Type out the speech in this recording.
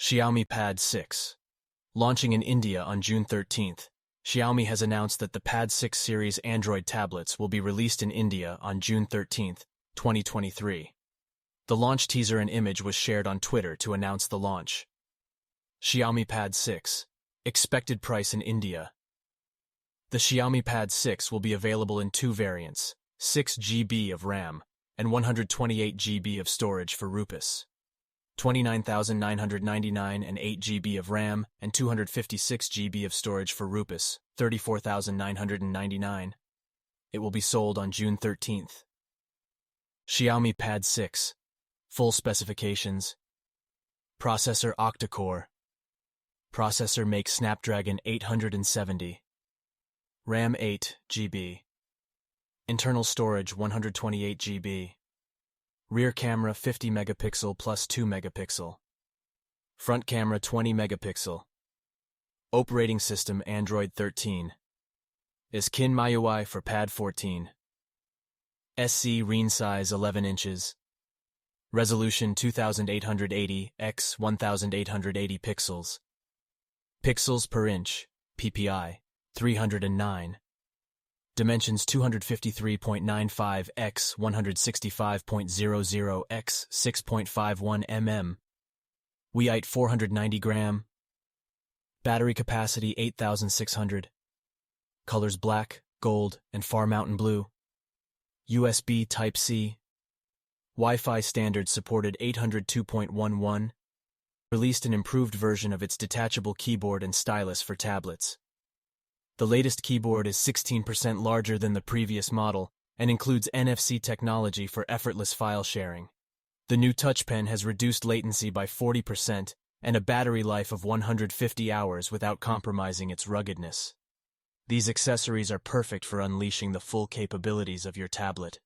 Xiaomi Pad 6. Launching in India on June 13th, Xiaomi has announced that the Pad 6 series Android tablets will be released in India on June 13th, 2023. The launch teaser and image was shared on Twitter to announce the launch. Xiaomi Pad 6. Expected price in India. The Xiaomi Pad 6 will be available in two variants, 6 GB of RAM and 128 GB of storage for Rs. 29,999 and 8 GB of RAM and 256 GB of storage for Rs. 34,999. It will be sold on June 13th. Xiaomi Pad 6. Full specifications. Processor octa-core. Processor makes Snapdragon 870. RAM 8 GB. Internal storage 128 GB. Rear camera 50 megapixel plus 2 megapixel. Front camera 20 megapixel. Operating system Android 13. Is MIUI for Pad 14. SC screen size 11 inches. Resolution 2880 x 1880 pixels. Pixels per inch, PPI, 309. Dimensions 253.95 x 165.00 x 6.51 mm. Weight 490 gram. Battery capacity 8600. Colors black, gold, and far mountain blue. USB Type-C. Wi-Fi standard supported 802.11. Released an improved version of its detachable keyboard and stylus for tablets. The latest keyboard is 16% larger than the previous model and includes NFC technology for effortless file sharing. The new Touch Pen has reduced latency by 40% and a battery life of 150 hours without compromising its ruggedness. These accessories are perfect for unleashing the full capabilities of your tablet.